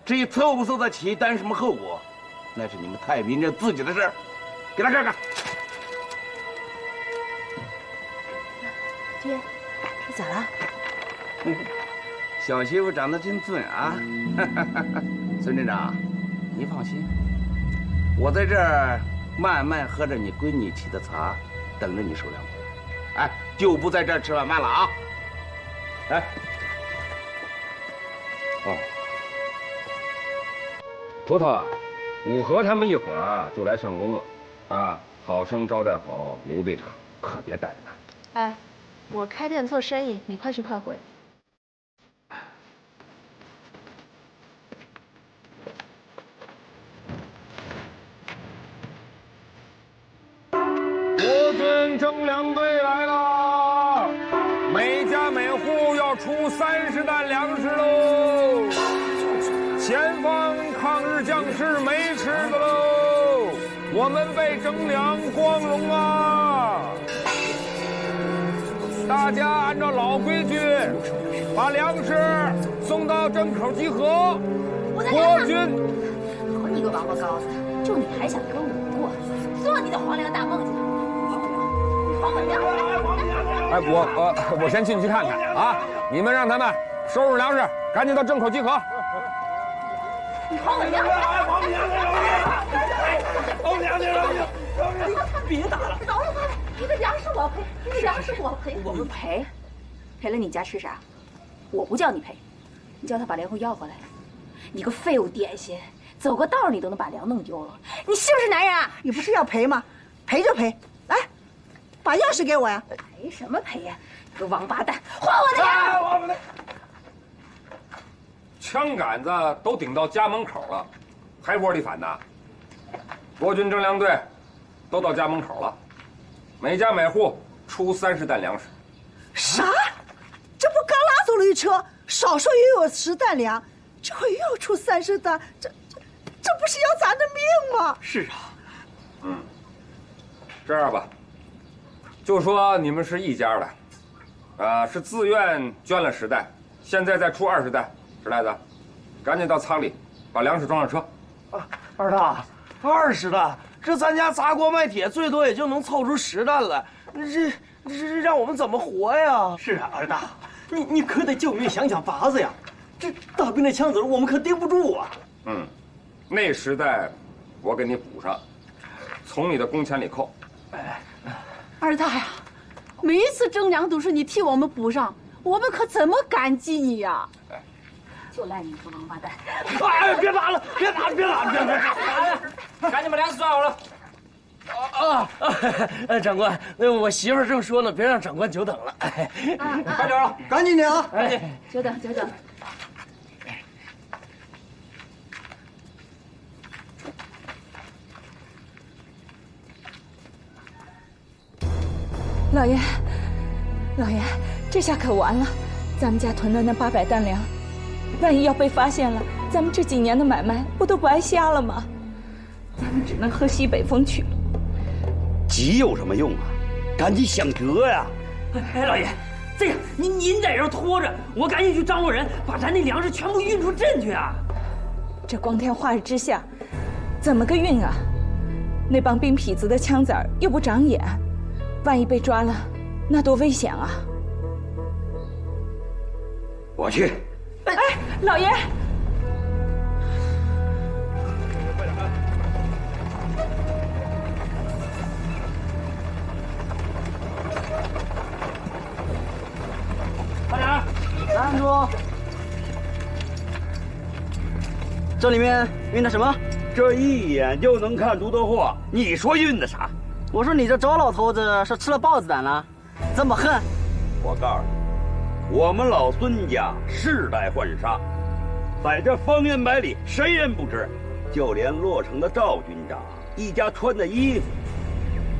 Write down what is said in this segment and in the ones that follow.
至于凑不凑得起，担什么后果，那是你们太平镇自己的事儿。给他看看。爹，你咋了？小媳妇长得真俊啊！孙镇长，你放心，我在这儿慢慢喝着你闺女沏的茶，等着你收粮。哎，就不在这儿吃晚饭了啊！来。哦，葡萄啊，五和他们一会儿就来上工了，啊，好生招待好刘队长，可别怠慢。哎，我开店做生意，你快去快回。国军征粮队来了，每家每户要出30担粮食喽！前方抗日将士没吃的喽，我们被征粮光荣啊！大家按照老规矩，把粮食送到镇口集合。国军，好你个王八羔子，就你还想跟我过？做你的黄粱大梦去！还我粮！哎，我先进去看看啊！你们让他们收拾粮食，赶紧到镇口集合。你还我粮！别打了！饶了他吧！你的粮食我赔，你的粮食我赔。我们赔，赔了你家吃啥？我不叫你赔，你叫他把粮给我要回来。你个废物点心，走个道你都能把粮弄丢了，你是不是男人啊？你不是要赔吗？赔就赔，来，把钥匙给我呀！赔什么赔呀？你个王八蛋，还我的粮！枪杆子都顶到家门口了，还窝里反呢？国军征粮队都到家门口了，每家每户出30担粮食。啥？这不刚拉走了一车，少说也有10担粮，这回又出30担，这不是要咱的命吗？是啊，这样吧，就说你们是一家的，是自愿捐了10担，现在再出20担，石呆子，赶紧到仓里把粮食装上车。二大，20担，这咱家砸锅卖铁，最多也就能凑出10担来，这让我们怎么活呀？是啊，二大，你可得救命想想法子呀！这大兵的枪子我们可顶不住啊！那10担我给你补上，从你的工钱里扣。二大呀，每一次征粮都是你替我们补上，我们可怎么感激你呀？就赖你个王八蛋！哎，别打了，别打了，别打了，别打了！赶紧把粮食装好了。长官，我媳妇正说呢，别让长官久等了。快点啊，赶紧点啊！久等。老爷，这下可完了，咱们家囤的那800担粮，万一要被发现了，咱们这几年的买卖不都白瞎了吗？咱们只能喝西北风去了。急有什么用啊？赶紧想辙呀！哎，老爷，这样您在这拖着，我赶紧去张罗人，把咱那粮食全部运出镇去啊！这光天化日之下，怎么个运啊？那帮兵痞子的枪子儿又不长眼，万一被抓了，那多危险啊！我去。哎，老爷。快点，站住！这里面运的什么？这一眼就能看出的货，你说运的啥？我说你这周老头子是吃了豹子胆了，这么横！我告诉你，我们老孙家世代换杀，在这方圆百里谁人不知？就连洛城的赵军长一家穿的衣服，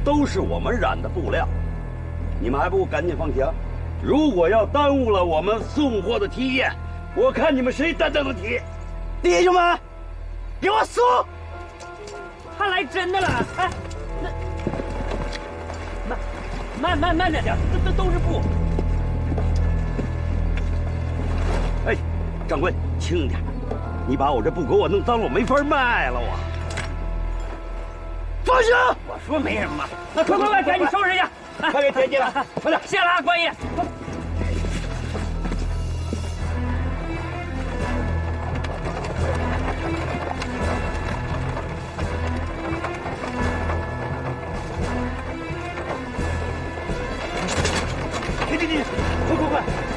都是我们染的布料。你们还不赶紧放行？如果要耽误了我们送货的提验，我看你们谁担当得起！弟兄们，给我搜！他来真的了！哎，那慢着点，这都是布。哎，长官，轻点。你把我这布给我弄脏了，我没法卖了我。放下！我说没什么，那快，赶紧收拾去，快给铁进来，快点，谢了啊，关爷。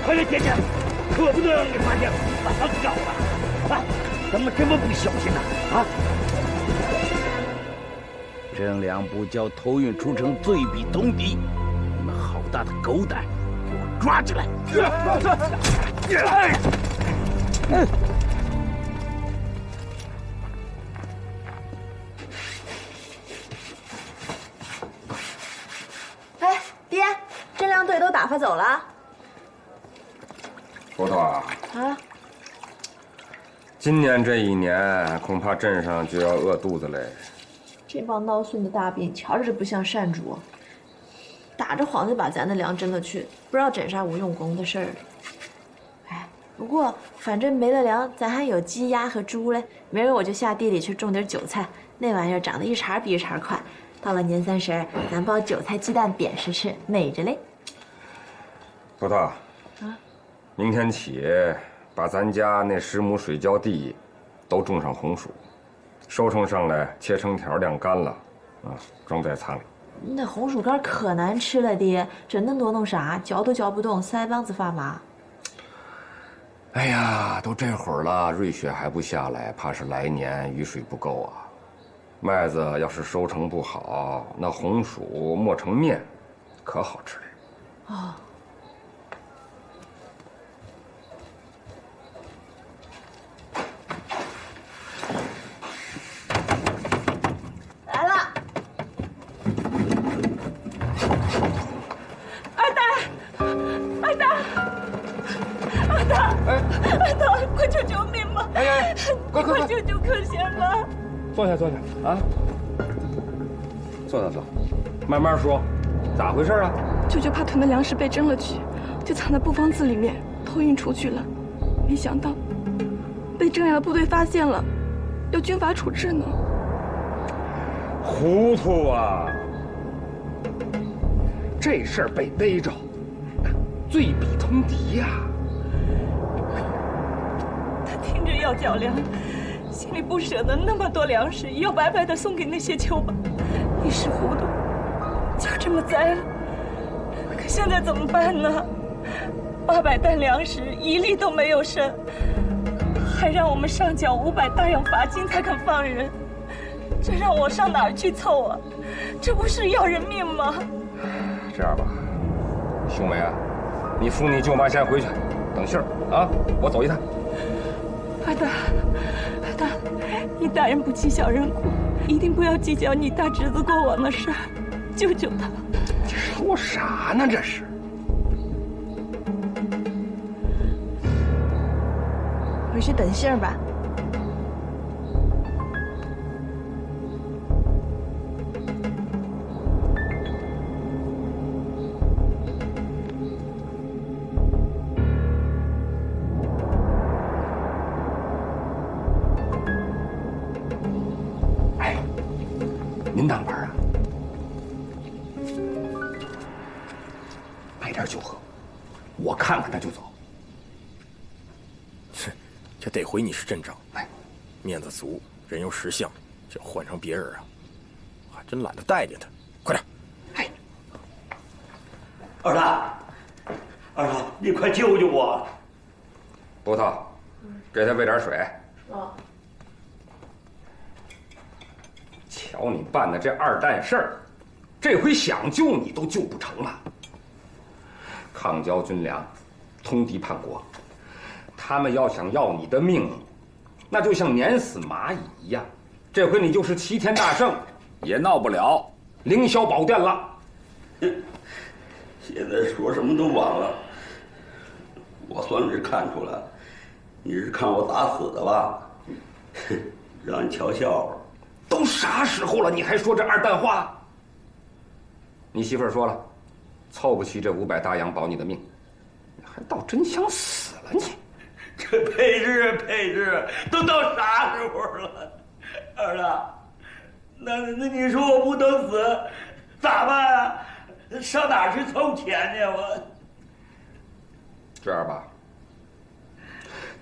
快点，铁进，可不能让你发现，把他搞了。啊，怎么这么不小心呢？啊！这两部交偷运出城罪比通敌，你们好大的狗胆，给我抓起来！哎，爹，侦粮队都打发走了。葡萄啊，今年这一年恐怕镇上就要饿肚子嘞。这帮孬孙的大兵，瞧着就不像善主，打着幌子把咱的粮征了去，不知道整啥无用功的事儿。哎，不过反正没了粮，咱还有鸡鸭和猪嘞。明儿我就下地里去种点韭菜，那玩意儿长得一茬比一茬快。到了年30，咱包韭菜鸡蛋扁食吃，美着嘞。葡萄，明天起把咱家那10亩水浇地都种上红薯，收成上来切成条晾干了，装在仓里。那红薯干可难吃了，爹，整那么多弄啥？嚼都嚼不动，腮帮子发麻。哎呀，都这会儿了，瑞雪还不下来，怕是来年雨水不够啊。麦子要是收成不好，那红薯磨成面，可好吃了。哦。来了。二大，快求救命吧！哎，快救救克贤吧！坐下啊！坐，慢慢说，咋回事啊？舅舅怕囤的粮食被征了去，就藏在布方子里面偷运出去了，没想到被征粮的部队发现了，要军法处置呢。糊涂啊！这事儿被逮着，罪比通敌呀！他听着要缴粮，心里不舍得那么多粮食，要白白的送给那些囚犯，一时糊涂，就这么栽了。可现在怎么办呢？800担粮食1粒都没有剩，还让我们上缴500大洋罚金才肯放人，这让我上哪儿去凑啊？这不是要人命吗？这样吧，秀梅啊，你扶你舅妈先回去，等信儿啊，我走一趟。二大，你大人不计小人过，一定不要计较你大侄子过往的事儿，救救他。你说啥呢？这是。回去等信儿吧。您当班啊？买点酒喝，我看看他就走。这得亏你是镇长，面子足，人有识相。这换成别人啊，还真懒得待见他。快点！二大，你快救救我！葡萄，给他喂点水。瞧你办的这2担事儿，这回想救你都救不成了。抗交军粮，通敌叛国，他们要想要你的命，那就像碾死蚂蚁一样。这回你就是齐天大圣，也闹不了凌霄宝殿了。现在说什么都晚了，我算是看出来，你是看我咋死的吧？让你瞧笑话。都啥时候了，你还说这2担话？你媳妇儿说了，凑不齐这500大洋保你的命，你还倒真想死了你。这培植，都到啥时候了？儿子，那你说我不等死咋办啊？上哪儿去凑钱去？我这样吧，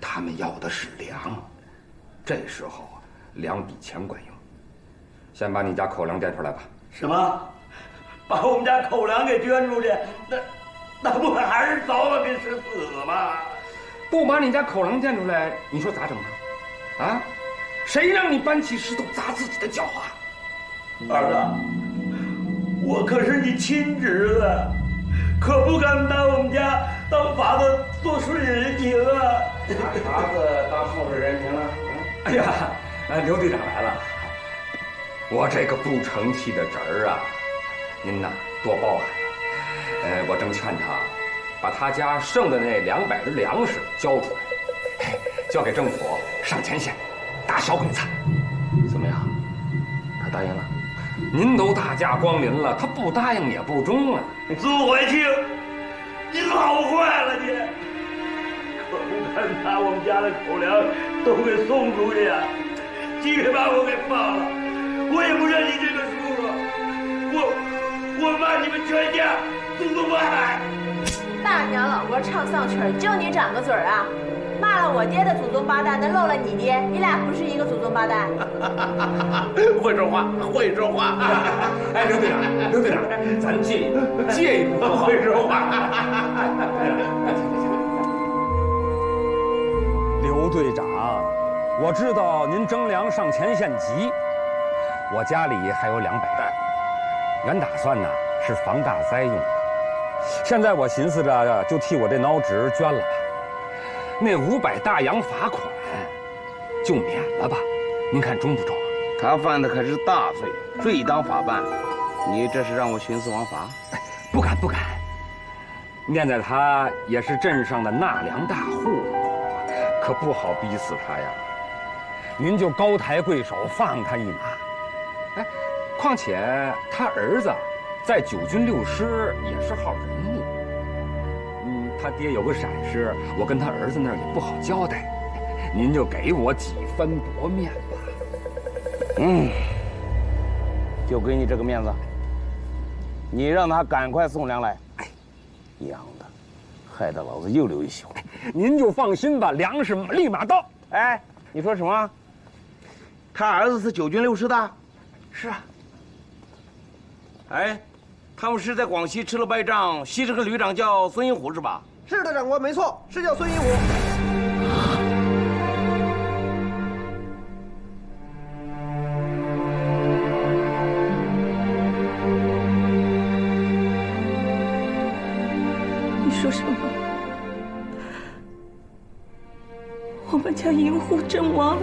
他们要的是粮，这时候粮比钱管用。先把你家口粮垫出来吧。什么？把我们家口粮给捐出去？那不还是早晚给吃死吗？不把你家口粮垫出来，你说咋整啊？啊？谁让你搬起石头砸自己的脚啊？儿子，我可是你亲侄子，可不敢拿我们家当法子做顺人情啊！拿法子当顺人情了？哎呀，刘队长来了，我这个不成器的侄儿啊，您呐多包涵。我正劝他把他家剩的那200只粮食交出来，交给政府上前线打小鬼子，怎么样？他答应了？您都大驾光临了，他不答应也不中啊！朱怀庆，你老坏了你！可不敢把我们家的口粮都给送出去啊！即使把我给放了，我也不认你这个叔叔，我骂你们全家祖宗八代！大娘老婆唱丧曲儿，就你长个嘴儿啊！骂了我爹的祖宗八代，那漏了你爹，你俩不是一个祖宗八代。会说话，会说话。哎，刘队长，咱借一步，会说话。刘队长，我知道您征粮上前线急，我家里还有200担，原打算呢是防大灾用的，现在我寻思着就替我这孬侄捐了吧。那500大洋罚款就免了吧，您看中不中？他犯的可是大罪，罪当法办。你这是让我徇私枉法？不敢。念在他也是镇上的纳粮大户，可不好逼死他呀。您就高抬贵手放他一马。哎，况且他儿子在9军6师也是号人物。他爹有个闪失，我跟他儿子那儿也不好交代，您就给我几分薄面吧。就给你这个面子，你让他赶快送粮来。哎，娘的，害得老子又流一宿。您就放心吧，粮食立马到。哎，你说什么？他儿子是9军6师的？是啊。哎，他们是在广西吃了败仗，牺牲个旅长叫孙银虎是吧？是的，长官，没错，是叫孙银虎。你说什么？我们家银虎阵亡了。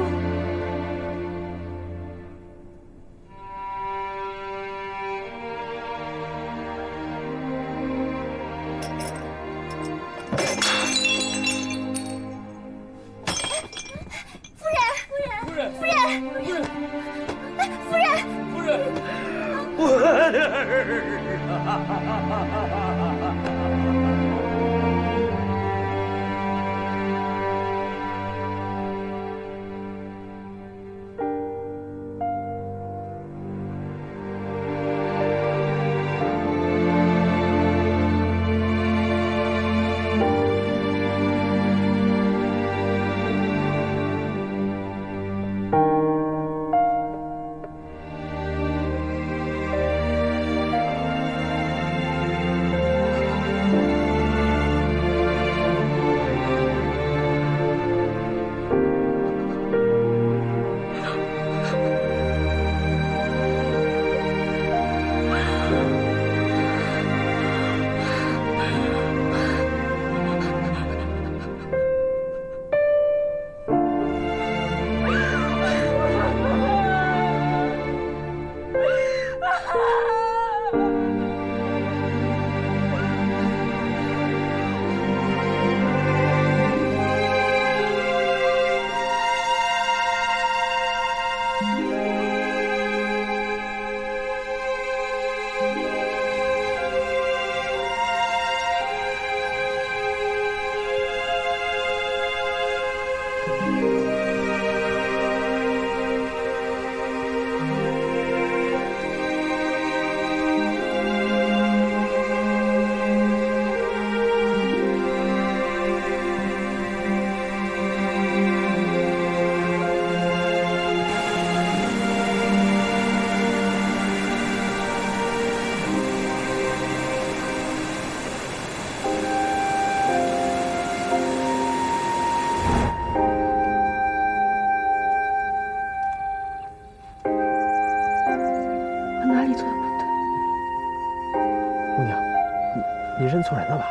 认错人了吧？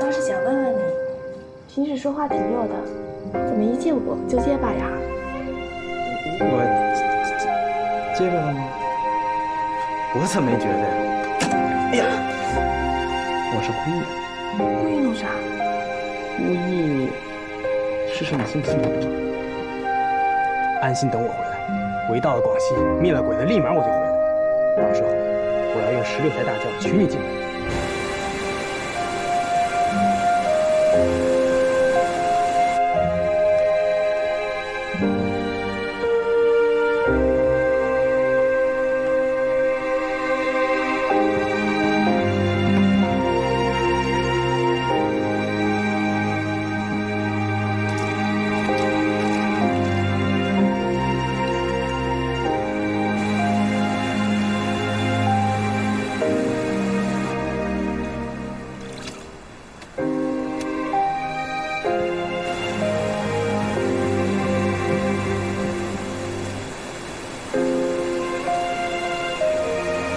倒是想问问你，平时说话挺溜的，怎么一见我就结巴呀？我结巴了吗？我怎么没觉得呀？哎呀，我是故意的。故意弄啥？故意试试你信不信我。安心等我回来，我一到了广西，灭了鬼子，立马我就回来。到时候我要用16抬大轿娶你进门。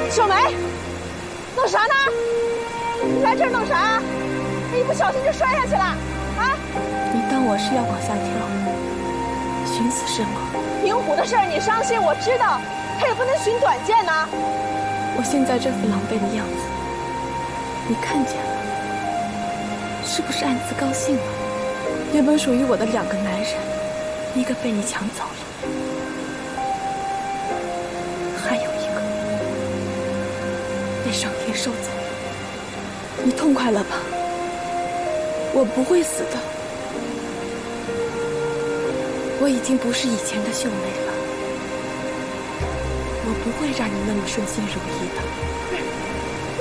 小梅，弄啥呢？你来这儿弄啥？一不小心就摔下去了啊！你当我是要往下跳，寻死是吗？银虎的事儿你伤心，我知道，他也不能寻短见呐。我现在这副狼狈的样子，你看见了，是不是暗自高兴了？原本属于我的2个男人，一个被你抢走了，还有一个被上天收走了。你痛快了吧？我不会死的，我已经不是以前的秀梅了，我不会让你那么顺心如意的。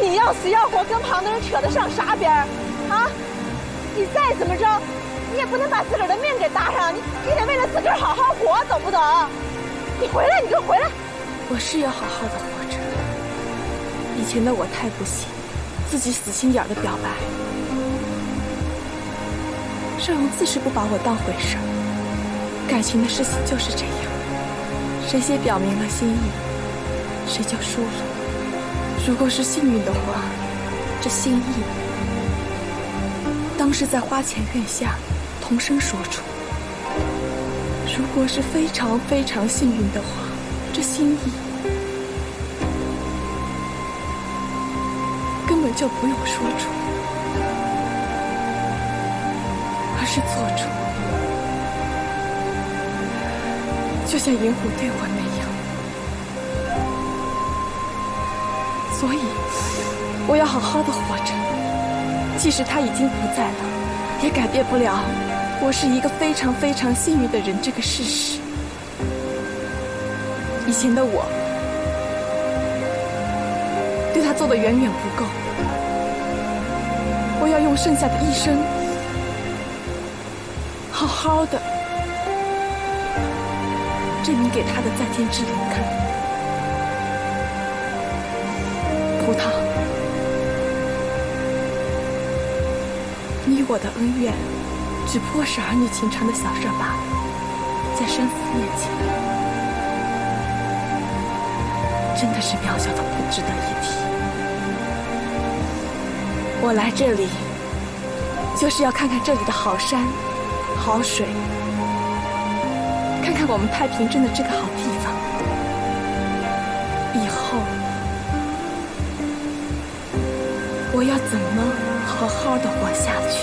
你要死要活跟旁的人扯得上啥边儿啊？你再怎么着，你也不能把自个儿的命给搭上，你得为了自个儿好好活，懂不懂？你回来，你给我回来！我是要好好的活着。以前的我太不幸，自己死心眼的表白，邵荣自是不把我当回事儿。感情的事情就是这样，谁先表明了心意，谁就输了。如果是幸运的话，这心意当是在花前月下同声说出；如果是非常非常幸运的话，这心意根本就不用说出，而是做出，就像银虎对我那样。所以我要好好的活着，即使他已经不在了，也改变不了我是一个非常非常幸运的人这个事实。以前的我对他做的远远不够，我要用剩下的一生好好的证明给他的在天之灵看。葡萄，你我的恩怨只不过是儿女情长的小事罢了，在生死面前真的是渺小的不值得一提。我来这里就是要看看这里的好山好水，看看我们太平镇的这个好地方，以后我要怎么好好的活下去？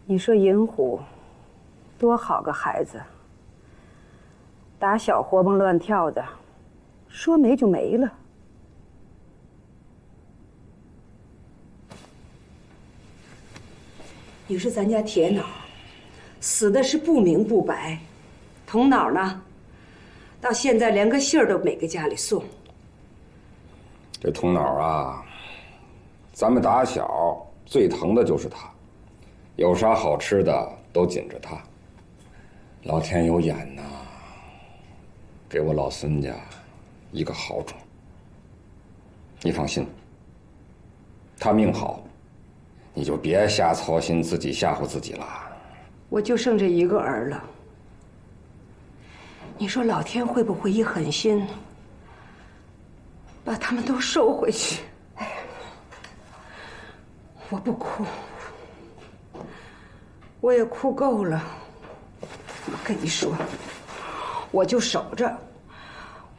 你说银虎多好个孩子，打小活蹦乱跳的，说没就没了。你是咱家铁脑，死的是不明不白，童脑呢，到现在连个信儿都没给家里送。这童脑啊，咱们打小最疼的就是他，有啥好吃的都紧着他。老天有眼呐，给我老孙家一个好种。你放心，他命好，你就别瞎操心，自己吓唬自己了。我就剩这一个儿了，你说老天会不会一狠心，把他们都收回去？我不哭，我也哭够了。我跟你说，我就守着，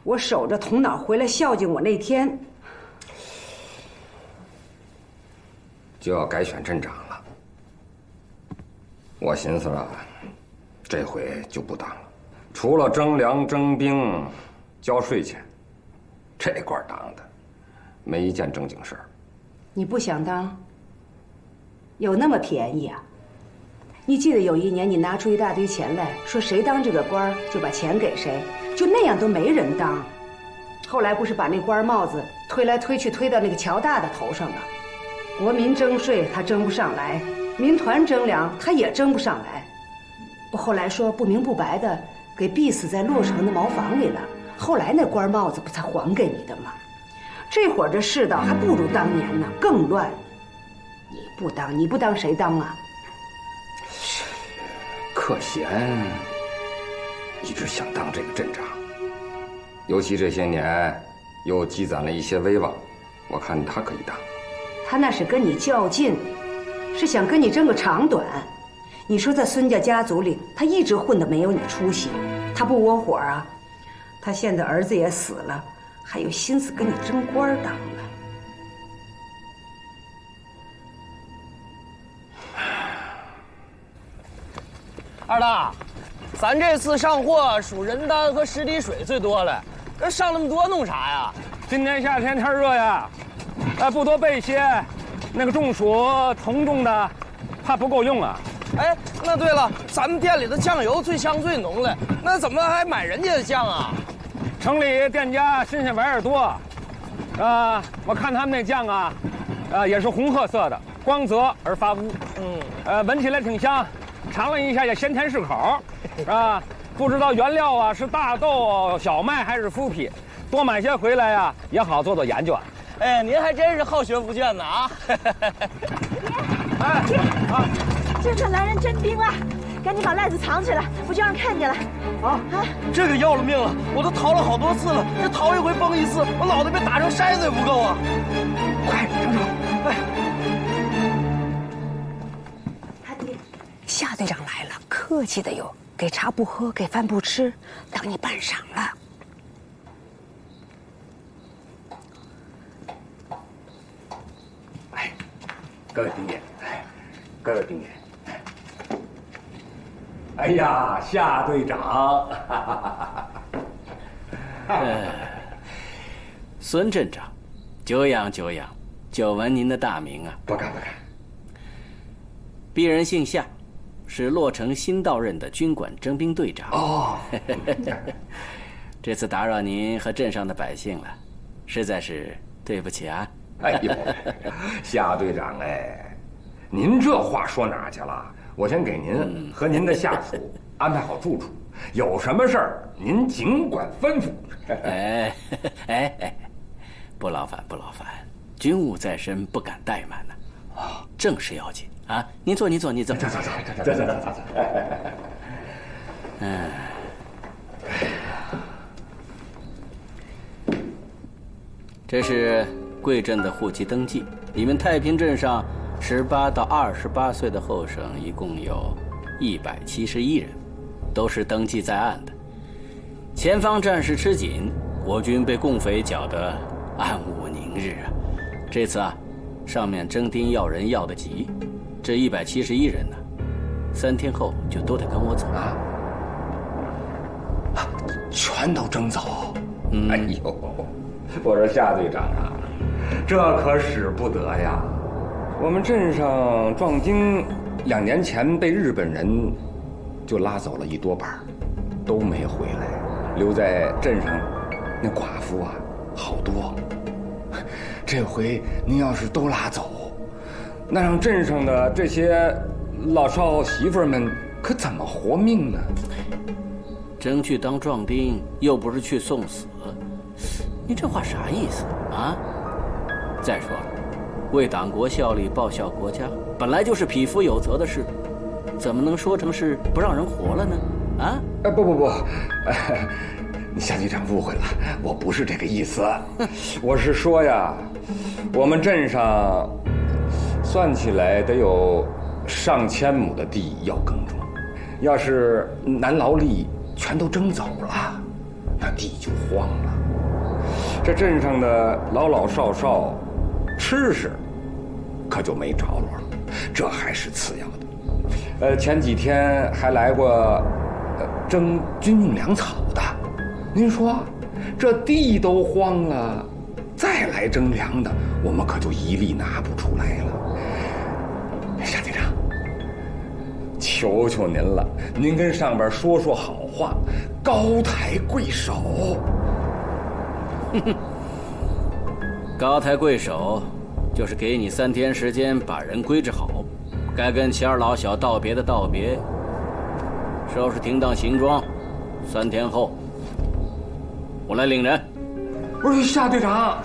我守着童脑回来孝敬我那天，就要改选镇长了。我寻思啊，这回就不当了，除了征粮、征兵、交税钱，这官当的没一件正经事儿。你不想当？有那么便宜啊？你记得有一年你拿出一大堆钱来说谁当这个官就把钱给谁，就那样都没人当。后来不是把那官帽子推来推去推到那个乔大的头上了？国民征税他征不上来，民团征粮他也征不上来，不后来说不明不白的给逼死在洛城的茅房里了。后来那官帽子不才还给你的吗？这会儿这世道还不如当年呢，更乱。你不当谁当啊？克贤一直想当这个镇长，尤其这些年又积攒了一些威望，我看他可以当。他那是跟你较劲，是想跟你争个长短。你说在孙家家族里，他一直混得没有你出息，他不窝火啊？他现在儿子也死了，还有心思跟你争官当了？二大，咱这次上货属人丹和石滴水最多了，这上那么多弄啥呀？今年夏天天热呀，不多备些，那个中暑酮重的，怕不够用啊。哎，那对了，咱们店里的酱油最香最浓了，那怎么还买人家的酱啊？城里店家新鲜玩意儿多，我看他们那酱啊，也是红褐色的，光泽而发乌，闻起来挺香。尝了一下也咸甜适口，不知道原料啊是大豆、小麦还是麸皮，多买些回来呀也好做做研究。哎，您还真是好学不倦呢啊！哎，镇上来人征兵了，赶紧把赖子藏起来，不就让人看见了。啊，这个要了命了，我都逃了好多次了，这逃一回崩一次，我脑袋被打成筛子也不够啊！快，长长，哎。夏队长来了，客气的哟，给茶不喝，给饭不吃，当你半晌了。哎，各位兵爷，各位兵爷，哎呀，夏队长，孙镇长，久仰久仰，久闻您的大名啊！不敢不敢。鄙人姓夏。是洛城新到任的军管征兵队长。哦，这次打扰您和镇上的百姓了，实在是对不起啊！哎呦，夏队长哎，您这话说哪去了？我先给您和您的下属安排好住处，有什么事儿您尽管吩咐。哎，不劳烦不劳烦，军务在身不敢怠慢呢。正事要紧。啊，您坐。走。这是贵镇的户籍登记。你们太平镇上18到28岁的后生一共有171人，都是登记在案的。前方战事吃紧，国军被共匪搅得暗无宁日啊。这次啊，上面征丁要人要得急。这171人呢，3天后就都得跟我走啊！全都征走？哎呦，我说夏队长啊，这可使不得呀！我们镇上壮丁2年前被日本人就拉走了1多半，都没回来，留在镇上那寡妇啊好多。这回您要是都拉走，那让镇上的这些老少媳妇们可怎么活命呢？争去当壮丁，又不是去送死，你这话啥意思啊？再说了，为党国效力、报效国家，本来就是匹夫有责的事，怎么能说成是不让人活了呢？啊？不，你夏局长误会了，我不是这个意思，我是说呀，我们镇上算起来得有上千亩的地要耕种，要是男劳力全都征走了，那地就荒了。这镇上的老老少少吃食可就没着落了，这还是次要的。前几天还来过征军用粮草的，您说这地都荒了，再来征粮的，我们可就一粒拿不出来了。夏队长，求求您了，您跟上边说说好话，高抬贵手。高抬贵手，就是给你3天时间把人归置好，该跟齐二老小道别的道别，收拾停当行装。3天后，我来领人。不是夏队长，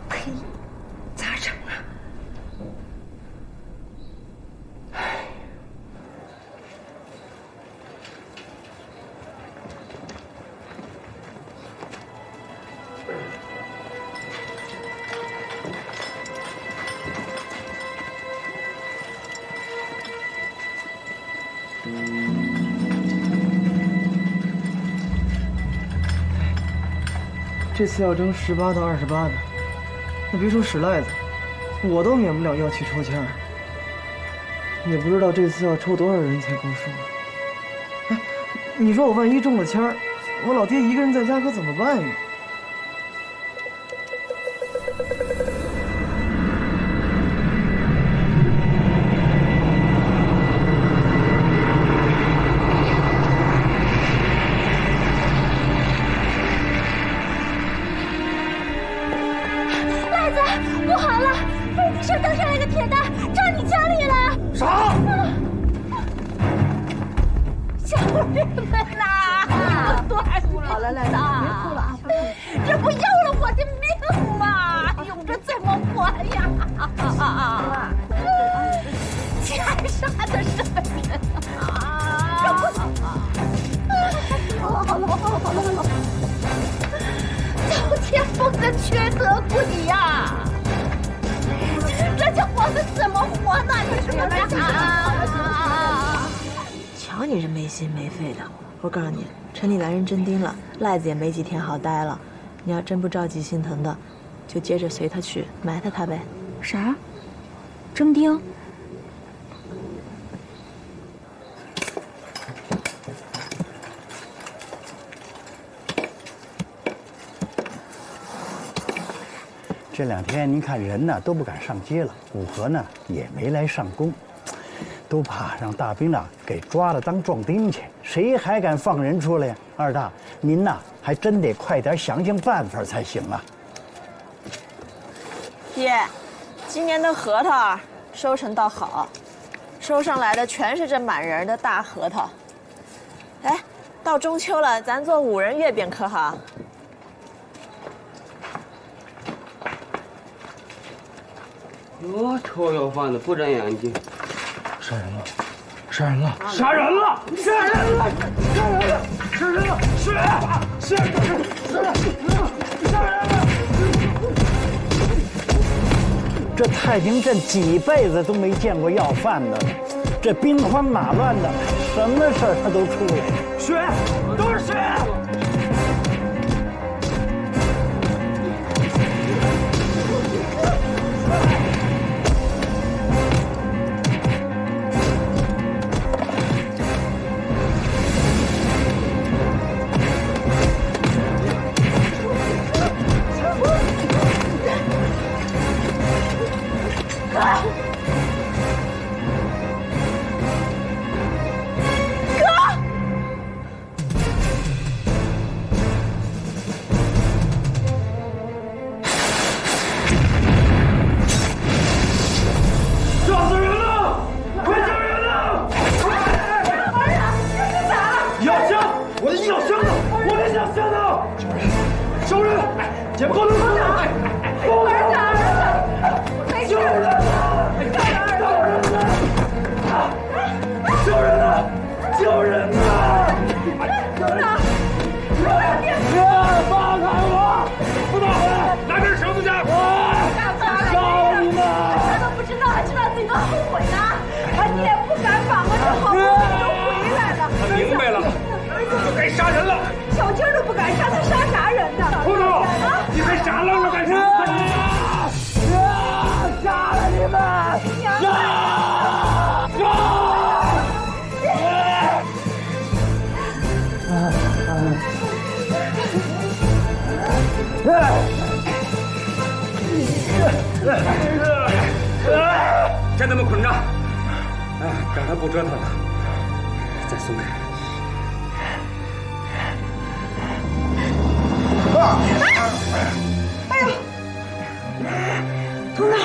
呸，咋整啊？这次要征18到28的，那别说使赖子，我都免不了要去抽签儿。也不知道这次要抽多少人才够数。哎，你说我万一中了签儿，我老爹一个人在家可怎么办呀？不好了，飞机上掉下来个铁蛋，炸你家里了！啥？小人们呐！好了，赖子，别哭了啊！这不要了我的命吗？用着怎么还呀？奸杀的什么人啊！好了，遭天风的缺德鬼呀！这叫我们怎么活呢？你说瞧你这没心没肺的！我告诉你，城里来人真丁了，赖子也没几天好待了。你要真不着急心疼的，就接着随他去埋汰他呗。啥？征丁？这2天您看人呢都不敢上街了，古河呢也没来上工，都怕让大兵呢给抓了当壮丁去，谁还敢放人出来呀？二大，您呐还真得快点想想办法才行啊！爹，今年的核桃收成倒好，收上来的全是这满仁的大核桃。哎，到中秋了，咱做5仁月饼可好？哟，臭要饭的不睁眼睛！杀人了！杀人了！杀人了！杀人了！杀人了！杀人了！杀人了！这太平镇几辈子都没见过要饭的，这兵荒马乱的，什么事儿他都出来。血，都是血！去，不能放下！儿子，没事，救人啊！救人啊！东堂，放开我！不打我！拿根绳子去！杀了你们！他都不知道，还知道自己都后悔呢。你也不敢把我这好不容易都回来了。他明白了，就该杀人了。小鸡都不敢杀，他杀啥人呢？秃头，你还傻愣着干什么？杀了你们！将他们捆着，让他不折腾了，再松开。哎呦，童闹，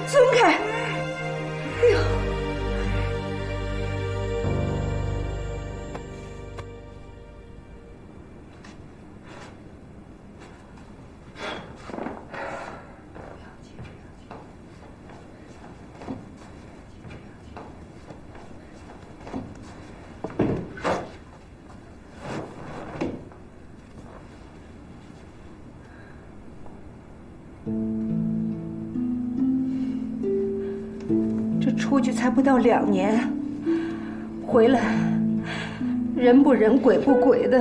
松开！哎呦。出去才不到2年，回来人不人鬼不鬼的。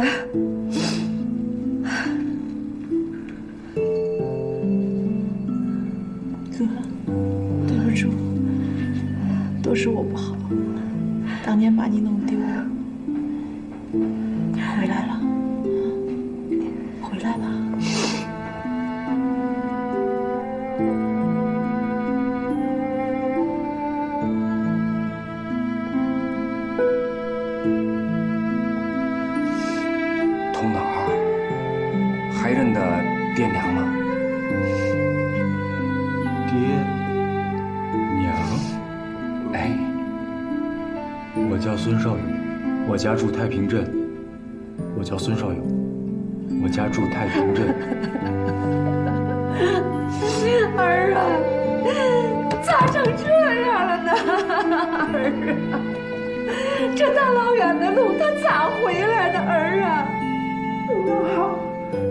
哥，对不住，都是我不好，当年把你弄丢了。回来了，回来吧。还认得爹娘吗？爹娘，哎，我叫孙少勇，我家住太平镇。我叫孙少勇，我家住太平镇。儿啊，咋成这样了呢？儿啊，这大老远的路，他咋回来的？儿啊，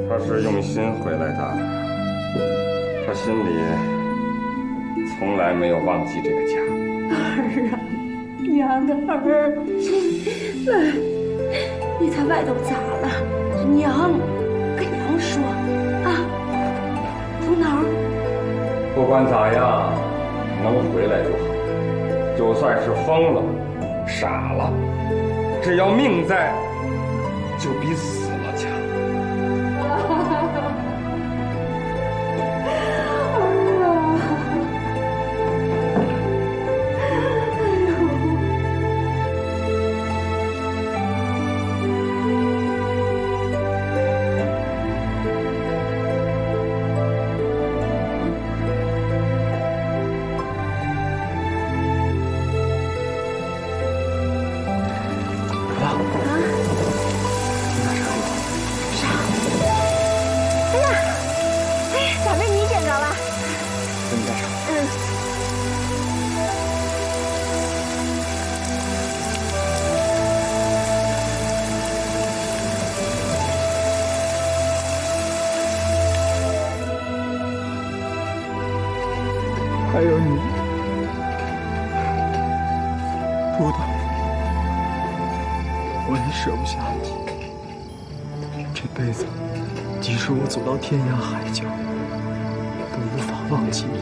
他是用心回来的，他心里从来没有忘记这个家。儿啊，娘的儿，来，你在外头咋了？娘，跟娘说啊，童脑。不管咋样，能回来就好。就算是疯了、傻了，只要命在，就比死了强。还有你，秃头，我也舍不下你。这辈子，即使我走到天涯海角，都无法忘记你。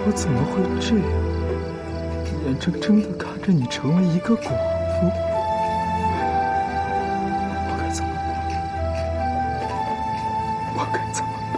我怎么会这样，眼睁睁地看着你成为一个寡妇？我该怎么办？我该怎么办？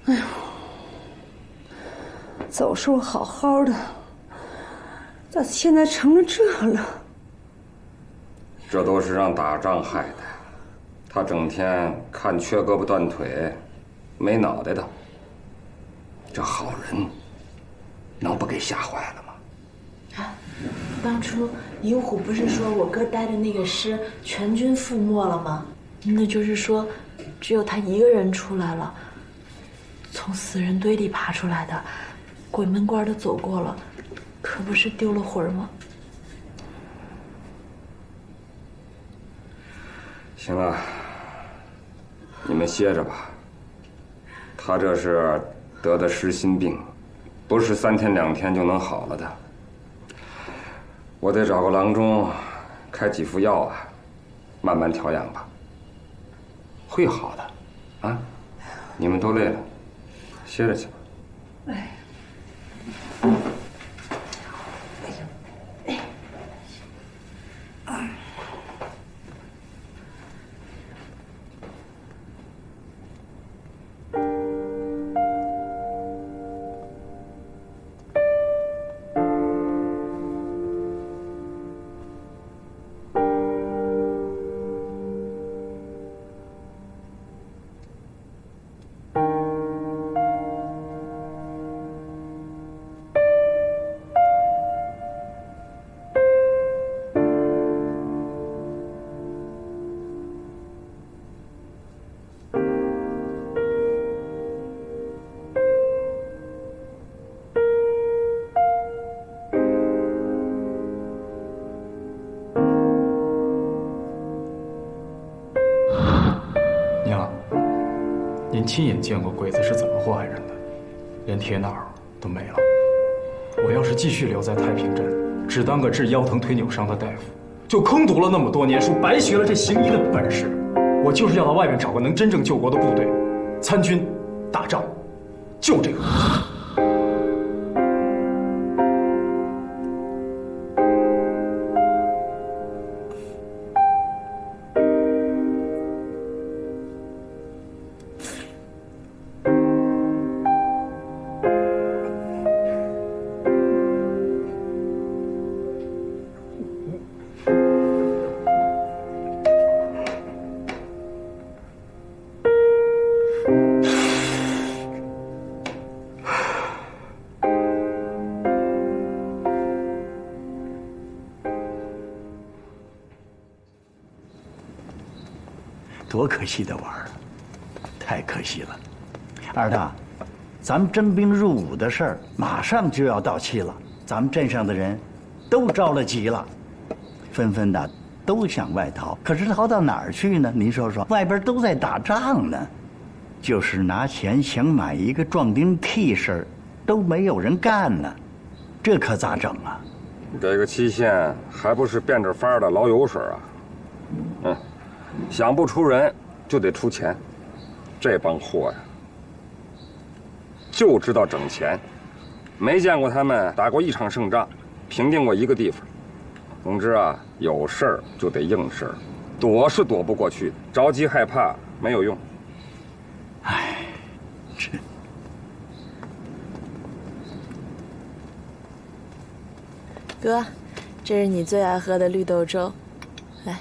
哎呦，走时候好好的，咋现在成了这了？这都是让打仗害的。他整天看缺胳膊断腿，没脑袋的。这好人，能不给吓坏了吗？啊，当初尹虎不是说我哥带的那个师全军覆没了吗？那就是说，只有他一个人出来了，从死人堆里爬出来的，鬼门关都走过了，可不是丢了魂吗？行了，你们歇着吧。他这是得的失心病，不是3天2天就能好了的。我得找个郎中，开几副药啊，慢慢调养吧。会好的，啊！你们都累了，歇着去吧。哎。您亲眼见过鬼子是怎么祸害人的，连铁脑都没了。我要是继续留在太平镇，只当个治腰疼腿扭伤的大夫，就空读了那么多年书，白学了这行医的本事。我就是要到外面找个能真正救国的部队，参军打仗，就这个路子。多可惜的玩儿，太可惜了。二大，咱们征兵入伍的事儿马上就要到期了，咱们镇上的人都着了急了，纷纷的都向外逃。可是逃到哪儿去呢？您说说，外边都在打仗呢，就是拿钱想买一个壮丁替身，都没有人干呢，这可咋整啊？这个期限还不是变着法儿的老油水啊！想不出人就得出钱，这帮货呀，就知道整钱，没见过他们打过一场胜仗，平定过一个地方。总之啊，有事儿就得应事儿，躲是躲不过去，着急害怕没有用。唉，这。哥，这是你最爱喝的绿豆粥，来。